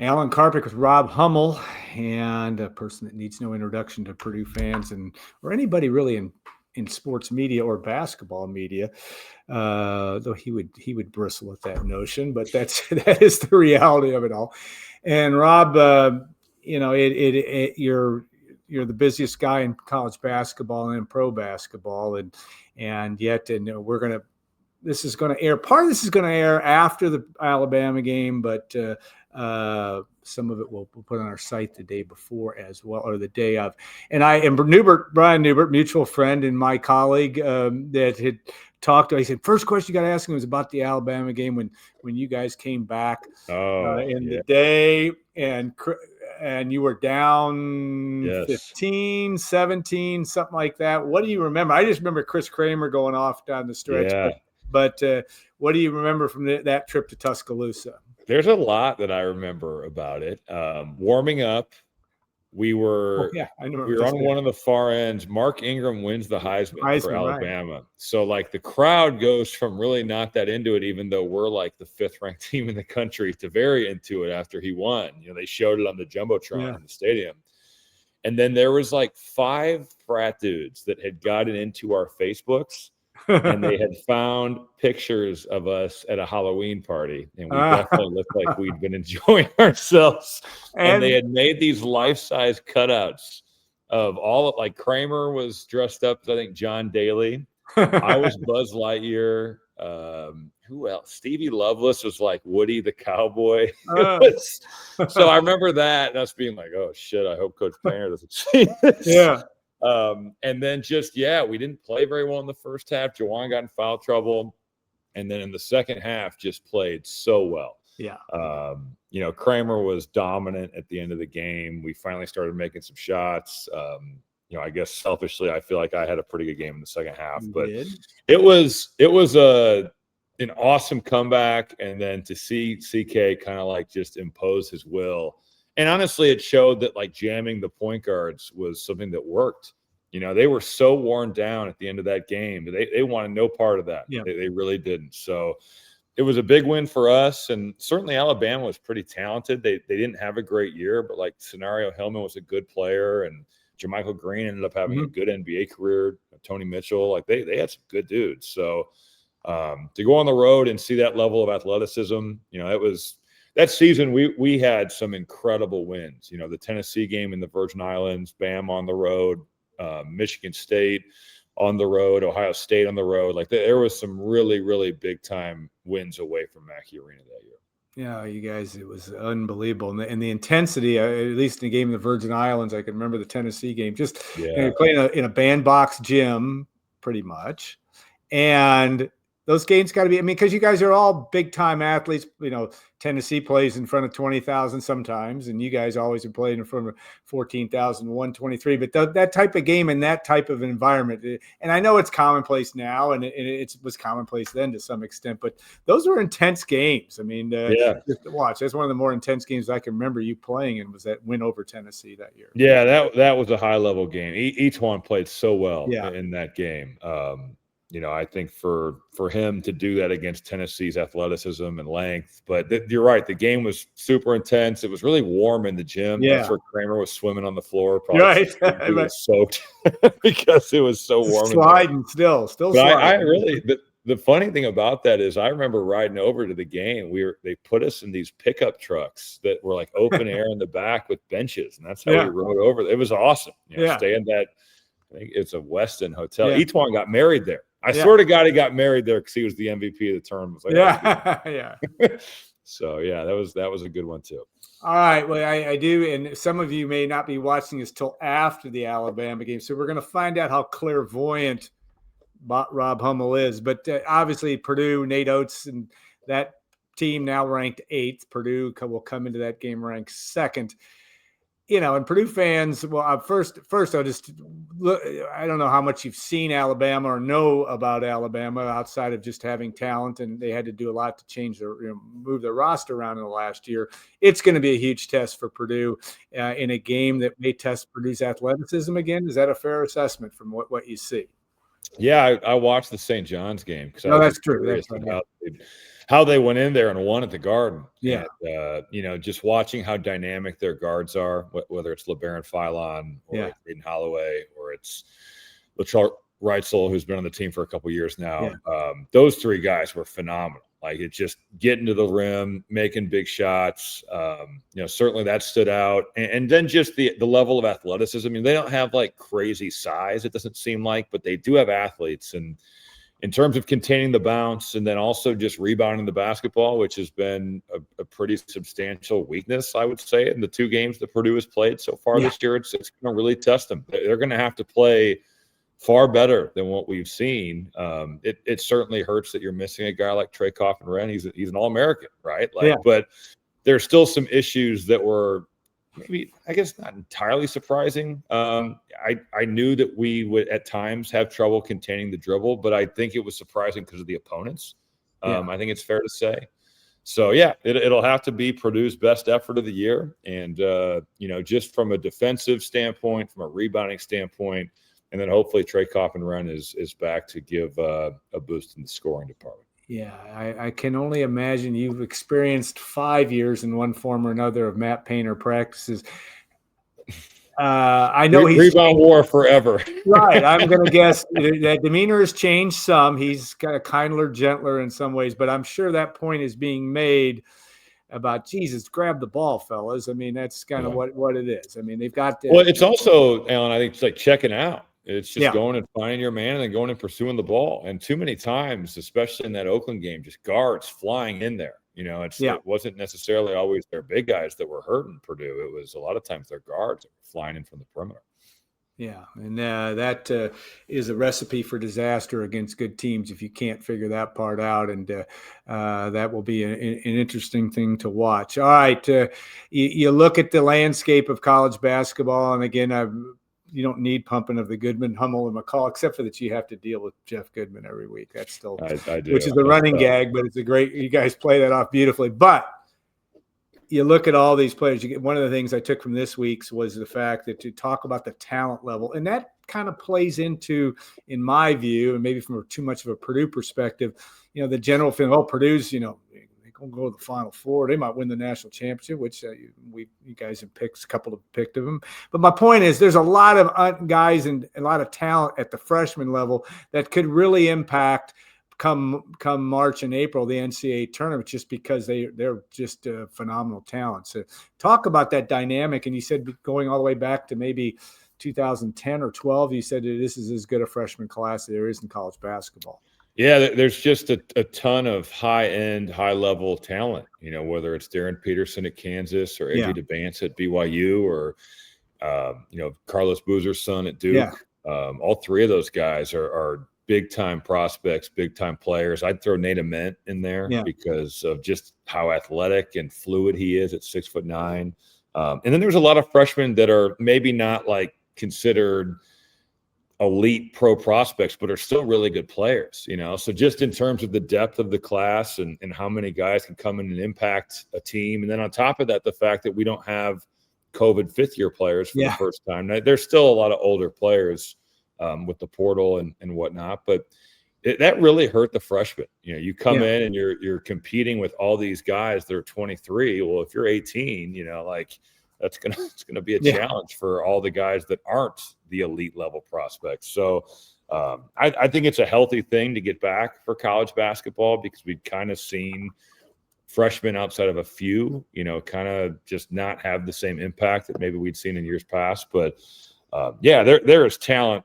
Alan Karpick with Rob Hummel, and a person that needs no introduction to Purdue fans or anybody really in sports media or basketball media. Though he would bristle at that notion, but that is the reality of it all. And Rob, you're the busiest guy in college basketball and in pro basketball, and yet this is going to air. Part of this is going to air after the Alabama game, but some of it we'll put on our site the day before as well, or the day of. And I am Brian Newbert, mutual friend and my colleague that had talked to. He said, first question you got to ask him was about the Alabama game when you guys came back the day and you were down 15, 17, something like that. What do you remember? I just remember Chris Kramer going off down the stretch. Yeah. But what do you remember from that trip to Tuscaloosa? There's a lot that I remember about it. Warming up, we were on one of the far ends. Mark Ingram wins the Heisman for Alabama. Right. So, like, the crowd goes from really not that into it, even though we're like the 5th-ranked team in the country, to very into it after he won. You know, they showed it on the Jumbotron in the stadium. And then there was like 5 frat dudes that had gotten into our Facebooks. And they had found pictures of us at a Halloween party, and we definitely looked like we'd been enjoying ourselves. And they had made these life-size cutouts of like Kramer was dressed up as, I think, John Daly. I was Buzz Lightyear. Who else? Stevie Loveless was like Woody the Cowboy. So I remember that, and us being like, oh, shit, I hope Coach Painter doesn't see this. Yeah. And then we didn't play very well in the first half. Jawan got in foul trouble. And then in the second half, just played so well. Yeah. Kramer was dominant at the end of the game. We finally started making some shots. I guess selfishly, I feel like I had a pretty good game in the second half, but it was an awesome comeback. And then to see CK kind of like just impose his will. And honestly, it showed that like jamming the point guards was something that worked. They were so worn down at the end of that game. They wanted no part of that. Yeah. They really didn't. So it was a big win for us. And certainly Alabama was pretty talented. They didn't have a great year, but like Scenario Hillman was a good player. And Jermichael Green ended up having a good NBA career. Tony Mitchell, like they had some good dudes. So to go on the road and see that level of athleticism, that season, we had some incredible wins. The Tennessee game in the Virgin Islands, Bam on the road, Michigan State on the road, Ohio State on the road. Like there was some really, really big time wins away from Mackey Arena that year. Yeah, you guys, it was unbelievable. And the intensity, at least in the game in the Virgin Islands, I can remember the Tennessee game. Just playing in a bandbox gym, pretty much. And those games got to be, because you guys are all big time athletes. Tennessee plays in front of 20,000 sometimes, and you guys always have played in front of 14,123. But that type of game and that type of environment, and I know it's commonplace now, and it was commonplace then to some extent, but those were intense games. Just to watch. That's one of the more intense games I can remember you playing in, was that win over Tennessee that year. Yeah, that was a high level game. Each one played so well in that game. I think for him to do that against Tennessee's athleticism and length, but you're right. The game was super intense. It was really warm in the gym. Yeah. That's where Kramer was swimming on the floor. Probably he was soaked because it was so warm. Sliding still sliding. I really, the funny thing about that is I remember riding over to the game. They put us in these pickup trucks that were like open air in the back with benches. And that's how we rode over. It was awesome. Stay in that, I think it's a Westin hotel. Each one got married there. I swear to God, he got married there because he was the MVP of the tournament. So that was a good one too. All right, well, I do, and some of you may not be watching this till after the Alabama game, so we're going to find out how clairvoyant Rob Hummel is. But obviously, Purdue, Nate Oates, and that team now ranked 8th. Purdue will come into that game ranked 2nd. And Purdue fans, well, first, I'll just look. I don't know how much you've seen Alabama or know about Alabama outside of just having talent, and they had to do a lot to change move their roster around in the last year. It's going to be a huge test for Purdue in a game that may test Purdue's athleticism again. Is that a fair assessment from what you see? Yeah, I watched the St. John's game because I was that's just true. curious That's on right. how they went in there and won at the Garden. Yeah. And, just watching how dynamic their guards are, whether it's LeBaron Philon or it's Aiden Holloway or it's LaCharles Reitzel, who's been on the team for a couple years now. Yeah. Those three guys were phenomenal. Like, it's just getting to the rim, making big shots. Certainly that stood out. And then just the level of athleticism. I mean, they don't have like crazy size, it doesn't seem like, but they do have athletes. And in terms of containing the bounce and then also just rebounding the basketball, which has been a pretty substantial weakness, I would say, in the 2 games that Purdue has played so far this year, it's going to really test them. They're going to have to play far better than what we've seen. It certainly hurts that you're missing a guy like Trey Coffin-Wren. He's an All-American, right? But there's still some issues that were maybe, I guess, not entirely surprising. I knew that we would at times have trouble containing the dribble, but I think it was surprising because of the opponents. I think it's fair to say. So, it'll have to be Purdue's best effort of the year. And, just from a defensive standpoint, from a rebounding standpoint, and then hopefully Trey Coffin-Wren is back to give a boost in the scoring department. Yeah, I can only imagine you've experienced 5 years in one form or another of Matt Painter practices. I know he's rebound war forever. Right. I'm going to guess that demeanor has changed some. He's kind of kindler, gentler in some ways, but I'm sure that point is being made about, Jesus, grab the ball, fellas. I mean, that's kind of what it is. I mean, they've got well, it's also, Alan, I think it's like checking out. It's just Yeah. going and finding your man and then going and pursuing the ball. And too many times, especially in that Oakland game, just guards flying in there. It wasn't necessarily always their big guys that were hurting Purdue. It was a lot of times their guards that were flying in from the perimeter. Yeah, and that is a recipe for disaster against good teams if you can't figure that part out, and that will be an interesting thing to watch. All right, you look at the landscape of college basketball, and again, you don't need pumping of the Goodman, Hummel, and McCall, except for that you have to deal with Jeff Goodman every week. That's still, I do. Which is the running gag, but it's a great. You guys play that off beautifully, but. You look at all these players. One of the things I took from this week's was the fact that to talk about the talent level, and that kind of plays into, in my view, and maybe from too much of a Purdue perspective, the general feeling, Purdue's, they're going to go to the Final Four. They might win the national championship, which you guys have picked, a couple have picked of them. But my point is, there's a lot of guys and a lot of talent at the freshman level that could really impact. Come March and April, the NCAA tournament, just because they're just phenomenal talent. So talk about that dynamic. And you said going all the way back to maybe 2010 or 12, you said this is as good a freshman class as there is in college basketball. Yeah, there's just a ton of high-end, high-level talent, whether it's Darren Peterson at Kansas or AJ DeBance at BYU or, Carlos Boozer's son at Duke. Yeah. All three of those guys are big-time prospects, big-time players. I'd throw Nate Ament in there because of just how athletic and fluid he is at 6'9". And then there's a lot of freshmen that are maybe not like considered elite pro prospects, but are still really good players, So just in terms of the depth of the class and how many guys can come in and impact a team. And then on top of that, the fact that we don't have COVID fifth-year players for the first time. Now, there's still a lot of older players with the portal and whatnot, but that really hurt the freshmen. You come in and you're competing with all these guys that are 23. Well, if you're 18, it's gonna be a challenge for all the guys that aren't the elite level prospects. So I think it's a healthy thing to get back for college basketball because we've kind of seen freshmen outside of a few, kind of just not have the same impact that maybe we'd seen in years past. But there is talent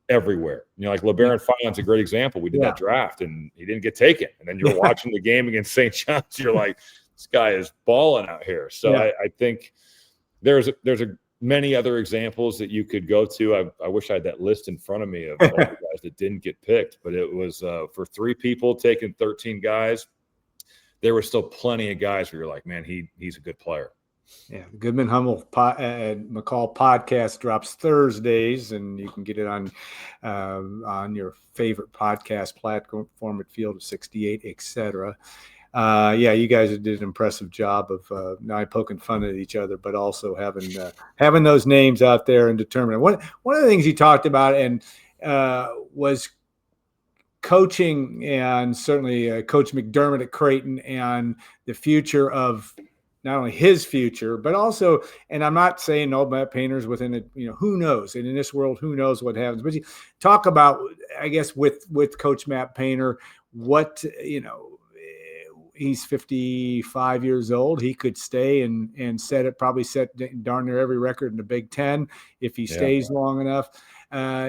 everywhere. Like LeBaron Philon's a great example. We did that draft and he didn't get taken. And then you're watching the game against St. John's. You're like, this guy is balling out here. So I think there's many other examples that you could go to. I wish I had that list in front of me of all the guys that didn't get picked, but it was for 3 people taking 13 guys. There were still plenty of guys where you're like, man, he's a good player. Yeah, Goodman Hummel and McCall podcast drops Thursdays, and you can get it on your favorite podcast platform at Field of 68, etc. You guys did an impressive job of not poking fun at each other, but also having those names out there and determining. One of the things you talked about and was coaching and certainly Coach McDermott at Creighton and the future of not only his future, but also, and I'm not saying no Matt Painter's within it, who knows? And in this world, who knows what happens? But you talk about, I guess, with Coach Matt Painter, what, he's 55 years old. He could stay and probably set darn near every record in the Big Ten if he stays long enough.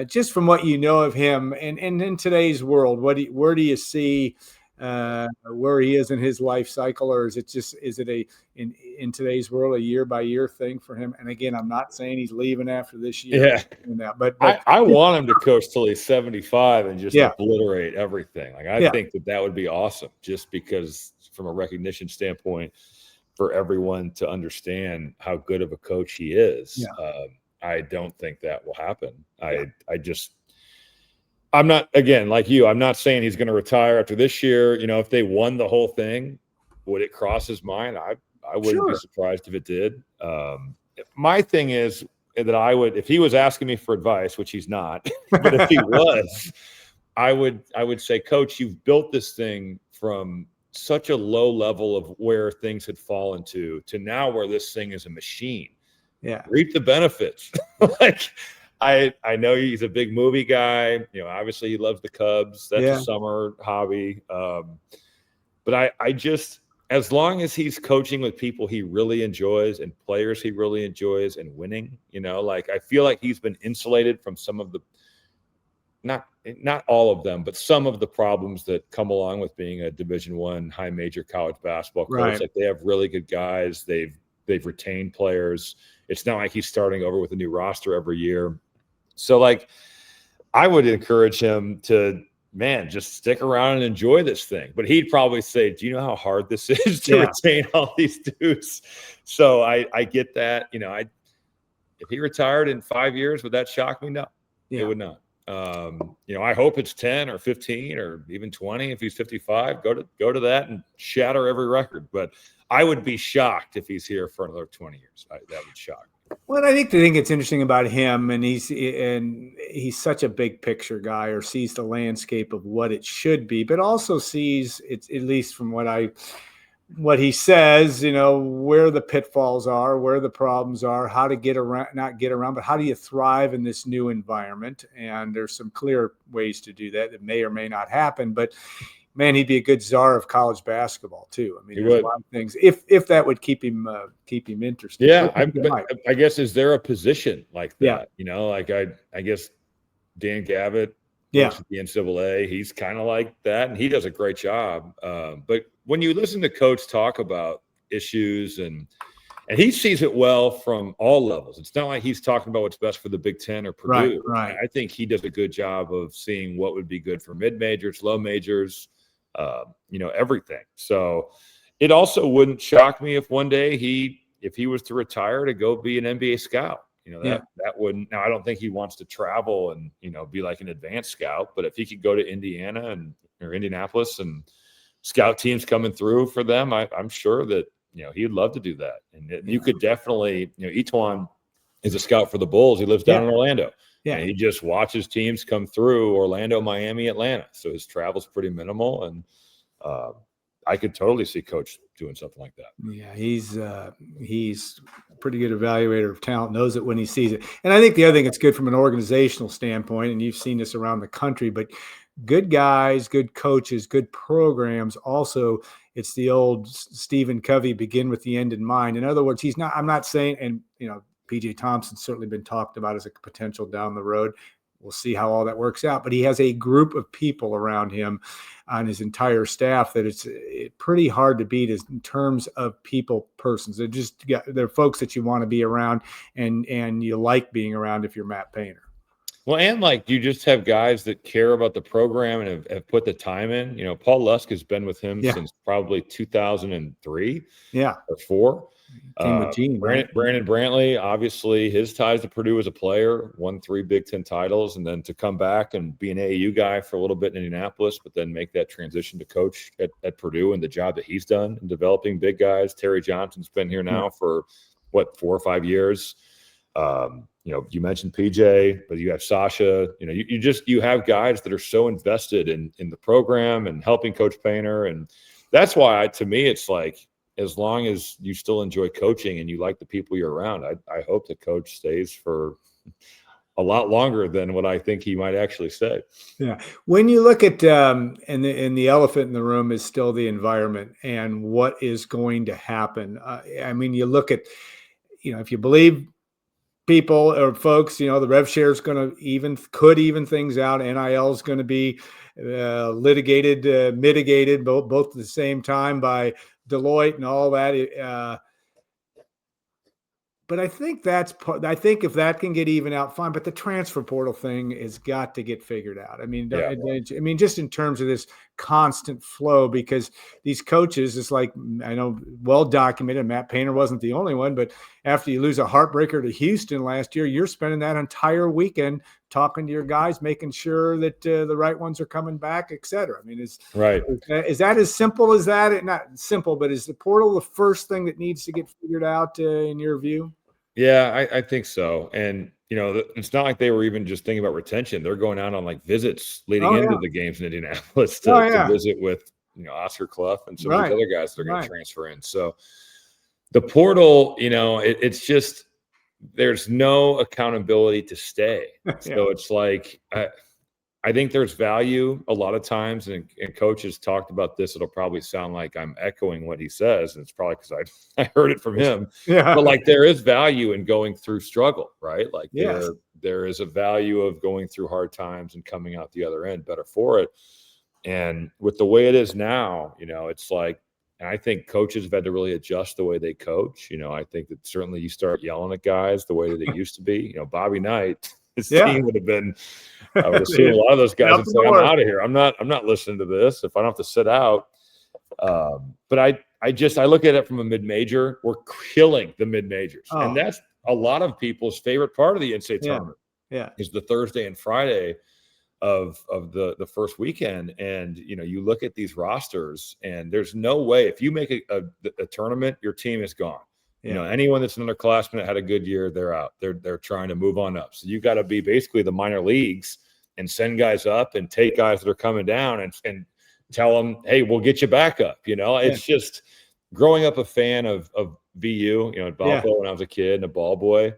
Just from what you know of him, and in today's world, where do you see where he is in his life cycle, or is it in today's world a year by year thing for him? And again, I'm not saying he's leaving after this year. Yeah, but I want him to coach till he's 75 and just obliterate everything. Like I think that would be awesome, just because from a recognition standpoint, for everyone to understand how good of a coach he is. I don't think that will happen. I'm not, again, like you, I'm not saying he's going to retire after this year. If they won the whole thing, would it cross his mind? I wouldn't be surprised if it did. My thing is that I would, if he was asking me for advice, which he's not, but if he was, I would say, Coach, you've built this thing from such a low level of where things had fallen to now where this thing is a machine. Reap the benefits. I know he's a big movie guy. Obviously he loves the Cubs. That's a summer hobby. But I just, as long as he's coaching with people he really enjoys and players he really enjoys and winning, I feel like he's been insulated from some of the, not all of them, but some of the problems that come along with being a Division I high major college basketball coach. Right. Like they have really good guys. They've retained players. It's not like he's starting over with a new roster every year. So I would encourage him to, just stick around and enjoy this thing. But he'd probably say, do you know how hard this is to retain all these dudes? So I get that. If he retired in 5 years, would that shock me? No, it would not. I hope it's 10 or 15 or even 20. If he's 55, go to that and shatter every record. But I would be shocked if he's here for another 20 years. That would shock me. Well, I think the thing that's interesting about him, and he's such a big picture guy, or sees the landscape of what it should be, but also sees it's, at least from what he says, where the pitfalls are, where the problems are, how to not get around, but how do you thrive in this new environment? And there's some clear ways to do that. It may or may not happen, but man, he'd be a good czar of college basketball too. I mean, there's a lot of things if that would keep him interested. Yeah, I guess, is there a position like that? I guess Dan Gavitt, the NCAA, he's kind of like that, and he does a great job. But when you listen to Coach talk about issues, and he sees it well from all levels. It's not like he's talking about what's best for the Big Ten or Purdue. Right. I think he does a good job of seeing what would be good for mid majors, low majors. Everything. So it also wouldn't shock me if one day if he was to retire to go be an NBA scout. That wouldn't. Now I don't think he wants to travel and be like an advanced scout, but if he could go to Indiana or Indianapolis and scout teams coming through for them, I'm sure that he'd love to do that. And you could definitely, Etuan is a scout for the Bulls. He lives down in Orlando. Yeah, and he just watches teams come through Orlando, Miami, Atlanta. So his travel's pretty minimal, and I could totally see Coach doing something like that. Yeah, he's a pretty good evaluator of talent, knows it when he sees it. And I think the other thing that's good from an organizational standpoint, and you've seen this around the country, but good guys, good coaches, good programs. Also, it's the old Stephen Covey, begin with the end in mind. In other words, I'm not saying, and PJ Thompson's certainly been talked about as a potential down the road. We'll see how all that works out. But he has a group of people around him on his entire staff that it's pretty hard to beat in terms of persons. They're folks that you want to be around and you like being around if you're Matt Painter. Well, and you just have guys that care about the program and have put the time in. Paul Lusk has been with him since probably 2003 or 4. Brandon Brantley, obviously his ties to Purdue as a player, won 3 Big Ten titles, and then to come back and be an AAU guy for a little bit in Indianapolis, but then make that transition to coach at Purdue and the job that he's done in developing big guys. Terry Johnson's been here now for 4 or 5 years. You mentioned PJ, but you have Sasha. You have guys that are so invested in the program and helping Coach Painter, and that's why to me it's like, as long as you still enjoy coaching and you like the people you're around, I hope the coach stays for a lot longer than what I think he might actually stay. Yeah. When you look at and the elephant in the room is still the environment and what is going to happen. I mean, you look at, if you believe people or folks, the rev share is going to could even things out. NIL is going to be mitigated both at the same time by Deloitte and all that. But I think I think if that can get even out, fine. But the transfer portal thing has got to get figured out. I mean, just in terms of this constant flow, because these coaches, it's like, I know, well documented. Matt Painter wasn't the only one, but after you lose a heartbreaker to Houston last year, you're spending that entire weekend talking to your guys, making sure that the right ones are coming back, et cetera. I mean, is that as simple as that? Not simple, but is the portal the first thing that needs to get figured out in your view? Yeah, I think so. And, it's not like they were even just thinking about retention. They're going out on like visits leading into the games in Indianapolis to visit with, Oscar Clough and some of these other guys that are going to transfer in. So the portal, it's just, there's no accountability to stay. So it's like, I think there's value a lot of times, and coaches talked about this. It'll probably sound like I'm echoing what he says, and it's probably because I heard it from him. Yeah. But like, there is value in going through struggle, right? Like there is a value of going through hard times and coming out the other end better for it. And with the way it is now, it's like, and I think coaches have had to really adjust the way they coach. I think that certainly you start yelling at guys the way that it used to be. Bobby Knight, his team would have been, I would assume a lot of those guys would say, I'm out of here. I'm not listening to this if I don't have to sit out. But I look at it from a mid-major. We're killing the mid-majors. And that's a lot of people's favorite part of the NCAA tournament. Yeah. Is the Thursday and Friday of the first weekend. And, you look at these rosters, and there's no way, if you make a tournament, your team is gone. Yeah. Anyone that's an underclassman that had a good year, they're out. They're trying to move on up. So you got to be basically the minor leagues and send guys up and take guys that are coming down and tell them, hey, we'll get you back up. It's just growing up a fan of VU, at Valpo when I was a kid and a ball boy.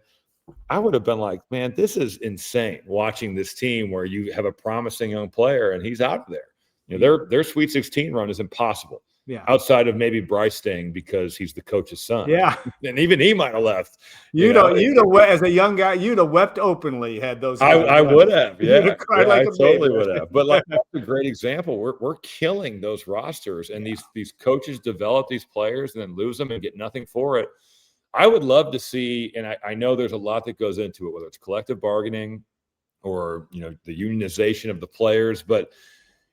I would have been like, man, this is insane watching this team where you have a promising young player and he's out of there. Their Sweet 16 run is impossible. Yeah. Outside of maybe Bryce staying because he's the coach's son. Yeah. And even he might have left. You'd have, as a young guy, you'd have wept openly had those. I would have. Yeah. I totally would have. But like, that's a great example. We're killing those rosters, and these coaches develop these players and then lose them and get nothing for it. I would love to see, and I know there's a lot that goes into it, whether it's collective bargaining or, the unionization of the players,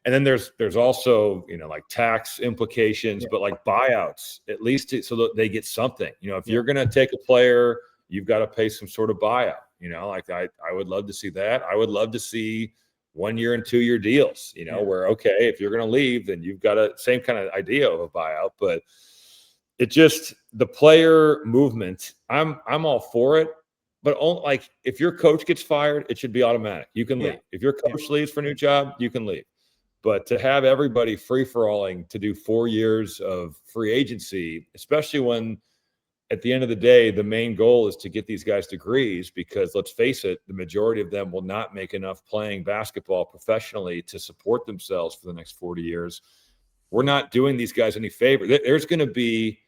and then there's also, like tax implications, but like buyouts, at least so that they get something. If you're going to take a player, you've got to pay some sort of buyout. Like I would love to see that. I would love to see 1 year and 2 year deals, where, okay, if you're going to leave, then you've got a same kind of idea of a buyout. But it just, the player movement, I'm all for it. But like, if your coach gets fired, it should be automatic. You can leave. If your coach leaves for a new job, you can leave. But to have everybody free-for-alling to do 4 years of free agency, especially when at the end of the day, the main goal is to get these guys degrees, because let's face it, the majority of them will not make enough playing basketball professionally to support themselves for the next 40 years. We're not doing these guys any favor. There's going to be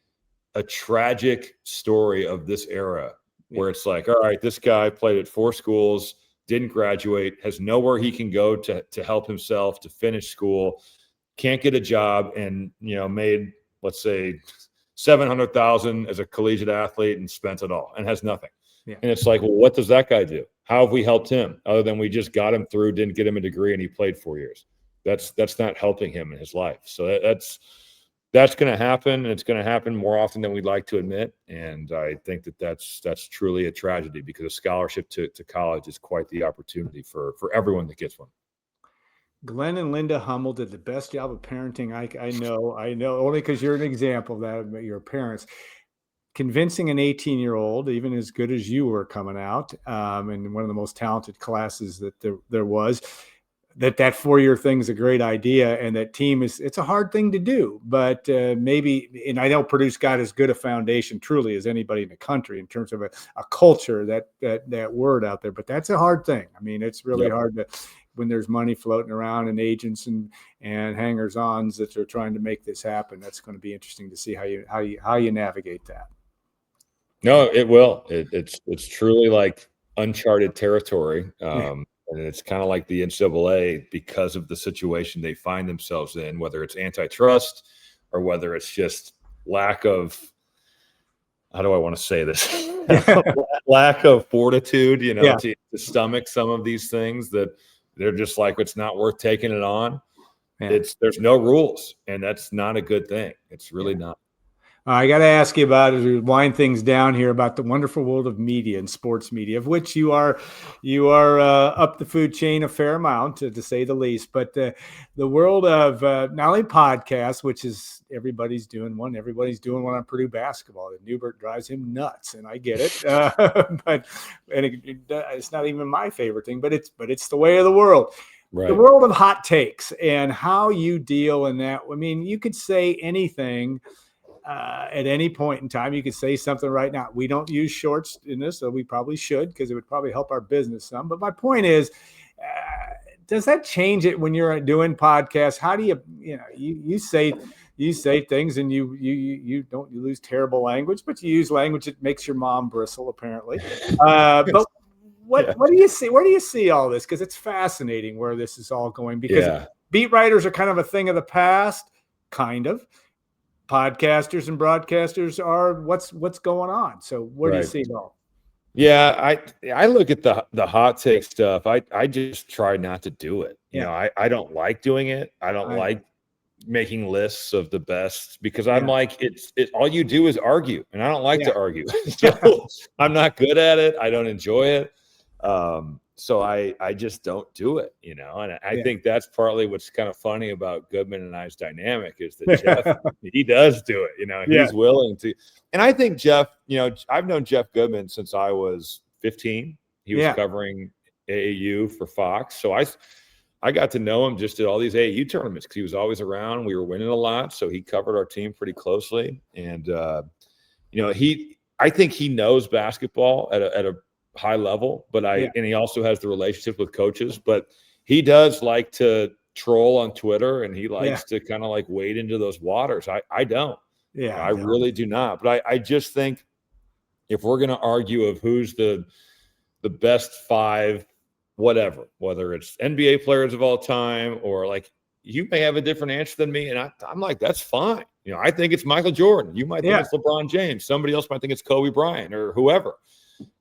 a tragic story of this era where it's like, all right, this guy played at 4 schools, didn't graduate, has nowhere he can go to help himself, to finish school, can't get a job, and made, let's say, $700,000 as a collegiate athlete and spent it all and has nothing. Yeah. And it's like, well, what does that guy do? How have we helped him other than we just got him through, didn't get him a degree, and he played 4 years? That's not helping him in his life. So that's going to happen, and it's going to happen more often than we'd like to admit. And I think that's truly a tragedy, because a scholarship to college is quite the opportunity for everyone that gets one. Glenn and Linda Hummel did the best job of parenting I know, only because you're an example of that, your parents. convincing an 18-year-old, even as good as you were coming out, in one of the most talented classes that there was, that 4-year thing is a great idea, and that team it's a hard thing to do, but maybe, and I know Purdue's got as good a foundation truly as anybody in the country in terms of a culture, that word out there, but that's a hard thing. I mean, it's really hard to, when there's money floating around and agents and hangers-ons that are trying to make this happen. That's going to be interesting to see how you navigate that. No, it will. It's truly like uncharted territory. And it's kind of like the NCAA because of the situation they find themselves in, whether it's antitrust or whether it's just lack of, how do I want to say this? Lack of fortitude, to stomach some of these things that they're just like, it's not worth taking it on. Yeah. There's no rules, and that's not a good thing. It's really not. I got to ask you about, as we wind things down here, about the wonderful world of media and sports media, of which you are up the food chain a fair amount, to say the least. But the world of not only podcasts, which is everybody's doing one on Purdue basketball. That Newbert drives him nuts, and I get it. But it's not even my favorite thing. But it's the way of the world. Right. The world of hot takes and how you deal in that. I mean, you could say anything. At any point in time, you could say something right now. We don't use shorts in this, so we probably should, because it would probably help our business some. But my point is, does that change it when you're doing podcasts? How do you say things, and you don't lose terrible language, but you use language that makes your mom bristle, apparently. But what do you see? Where do you see all this? Because it's fascinating where this is all going. Because beat writers are kind of a thing of the past, kind of. Podcasters and broadcasters are what's going on. So where do you see it all? Yeah, I look at the hot take stuff. I just try not to do it. I don't like doing it. I don't like making lists of the best, because I'm like, it's all you do is argue, and I don't like to argue. So I'm not good at it. I don't enjoy it. So I just don't do it, and I think that's partly what's kind of funny about Goodman and I's dynamic, is that Jeff, he does do it, he's willing to. And I think Jeff, I've known Jeff Goodman since I was 15. He was covering AAU for Fox. So I got to know him just at all these AAU tournaments, because he was always around. We were winning a lot. So he covered our team pretty closely. And, I think he knows basketball at a high level, but and he also has the relationship with coaches, but he does like to troll on Twitter, and he likes to kind of like wade into those waters. I don't. I really do not. But I just think if we're going to argue of who's the best 5, whatever, whether it's NBA players of all time, or like, you may have a different answer than me, and I'm like, that's fine. I think it's Michael Jordan. You might think it's LeBron James. Somebody else might think it's Kobe Bryant or whoever.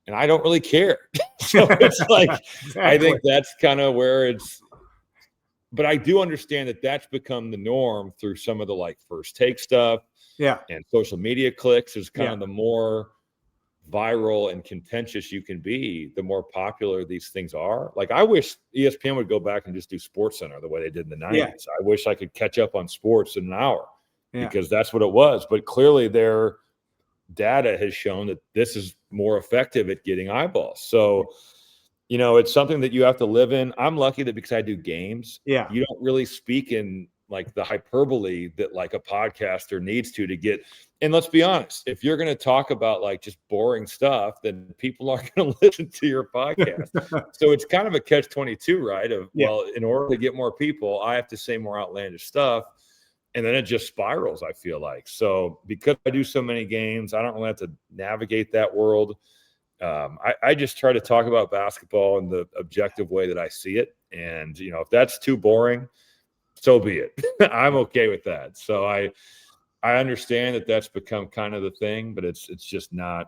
And I don't really care. So it's like, exactly. I think that's kind of where it's, but I do understand that that's become the norm through some of the like first take stuff. And social media clicks is kind of the more viral and contentious you can be, the more popular these things are. Like, I wish ESPN would go back and just do Sports Center the way they did in the 90s. I wish I could catch up on sports in an hour, because that's what it was. But clearly their data has shown that this is more effective at getting eyeballs. So, it's something that you have to live in. I'm lucky that because I do games, you don't really speak in like the hyperbole that like a podcaster needs to get. And let's be honest, if you're going to talk about like just boring stuff, then people aren't going to listen to your podcast. So it's kind of a catch-22, right? Well, in order to get more people, I have to say more outlandish stuff. And then it just spirals, I feel like. So because I do so many games, I don't really have to navigate that world. I just try to talk about basketball in the objective way that I see it. And, if that's too boring, so be it. I'm okay with that. So I understand that that's become kind of the thing, but it's not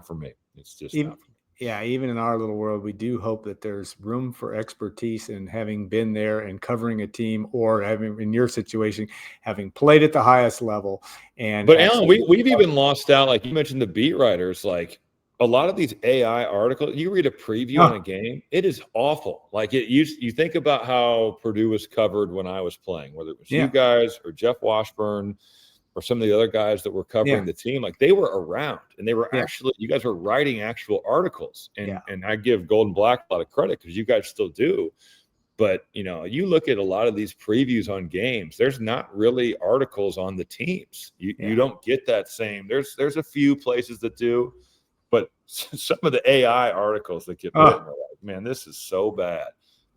for me. It's just not for me. Yeah, even in our little world, we do hope that there's room for expertise in having been there and covering a team, or having, in your situation, having played at the highest level. But Alan, we've even lost out. Like you mentioned, the beat writers. Like a lot of these AI articles, you read a preview on a game, it is awful. Like you think about how Purdue was covered when I was playing, whether it was you guys or Jeff Washburn or some of the other guys that were covering the team, like they were around and they were actually, you guys were writing actual articles. And I give Golden Black a lot of credit because you guys still do. But, you know, you look at a lot of these previews on games, there's not really articles on the teams. You don't get that same. There's a few places that do, but some of the AI articles that get written are like, man, this is so bad.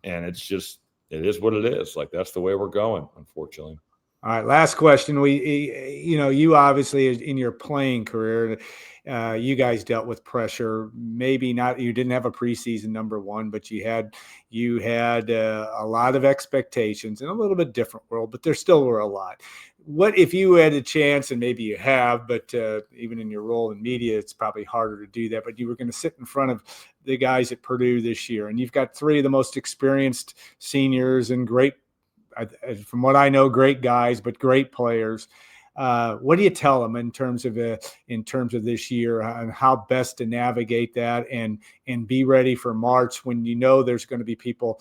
And it's just, it is what it is. Like, that's the way we're going, unfortunately. All right, last question. You obviously in your playing career, you guys dealt with pressure. Maybe not. You didn't have a preseason number one, but you had a lot of expectations in a little bit different world, but there still were a lot. What if you had a chance, and maybe you have, but even in your role in media, it's probably harder to do that. But you were going to sit in front of the guys at Purdue this year, and you've got three of the most experienced seniors and great. From what I know, great guys, but great players. What do you tell them in terms of this year and how best to navigate that and be ready for March when you know there's going to be people?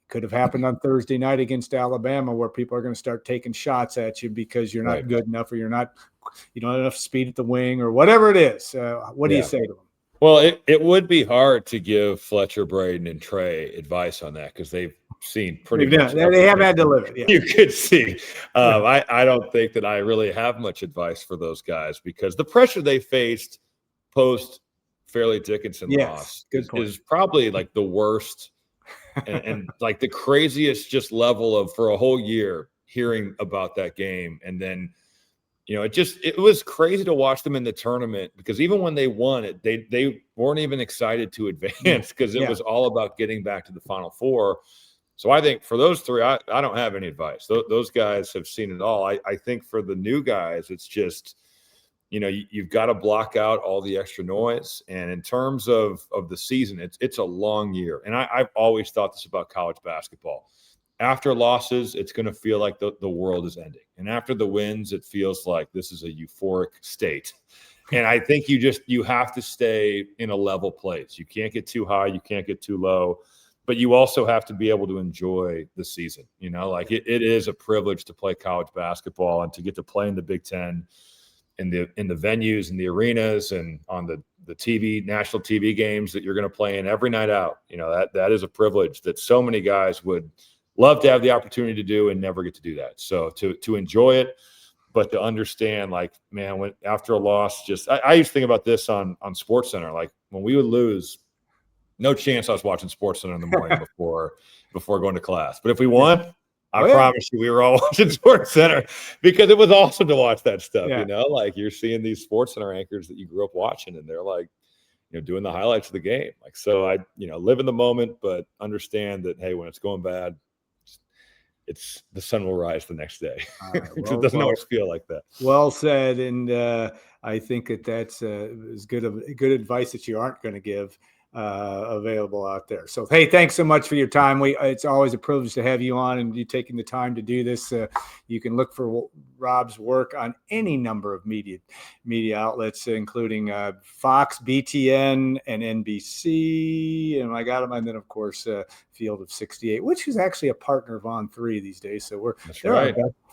Could have happened on Thursday night against Alabama where people are going to start taking shots at you because you're not good enough or you don't have enough speed at the wing or whatever it is. What do you say to them? Well, it would be hard to give Fletcher, Braden, and Trey advice on that because they've seen pretty much. They haven't had to live it. Yeah. You could see. I don't think that I really have much advice for those guys because the pressure they faced post Fairleigh Dickinson loss is probably like the worst and like the craziest just level of for a whole year hearing about that game. And then, you know, it was crazy to watch them in the tournament because even when they won it, they weren't even excited to advance because it was all about getting back to the Final Four. So I think for those three, I don't have any advice. Those guys have seen it all. I think for the new guys, it's just, you know, you've got to block out all the extra noise. And in terms of the season, it's a long year. And I've always thought this about college basketball. After losses, it's going to feel like the world is ending. And after the wins, it feels like this is a euphoric state. And I think you have to stay in a level place. You can't get too high. You can't get too low. But you also have to be able to enjoy the season. You know, like it is a privilege to play college basketball and to get to play in the Big Ten in the venues and the arenas and on the TV, national TV games that you're going to play in every night out. You know, that is a privilege that so many guys would love to have the opportunity to do and never get to do that. So to enjoy it, but to understand, like, man, when after a loss, I used to think about this on SportsCenter. Like when we would lose, no chance I was watching SportsCenter in the morning before going to class. But if we won, I promise you we were all watching SportsCenter because it was awesome to watch that stuff. You know, like you're seeing these SportsCenter anchors that you grew up watching, and they're like, you know, doing the highlights of the game. Like, so I, you know, live in the moment, but understand that, hey, when it's going bad, it's the sun will rise the next day. It doesn't always feel like that. Well said. And I think that's as good advice that you aren't going to give available out there. So, hey, thanks so much for your time. It's always a privilege to have you on and you taking the time to do this. You can look for Rob's work on any number of media outlets, including Fox, BTN, and NBC. And I got him. And then, of course, Field of 68, which is actually a partner of On3 these days. So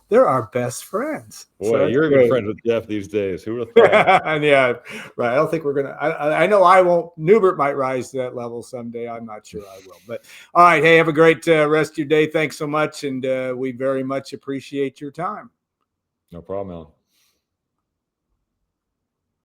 they're our best friends. Boy, so you're even friends with Jeff these days. Who would have thought? Yeah, right. I don't think we're going to – I know I won't – Newbert might rise to that level someday. I'm not sure I will. But, all right, hey, have a great rest of your day. Thanks so much, and we very much appreciate your time. No problem, Alan.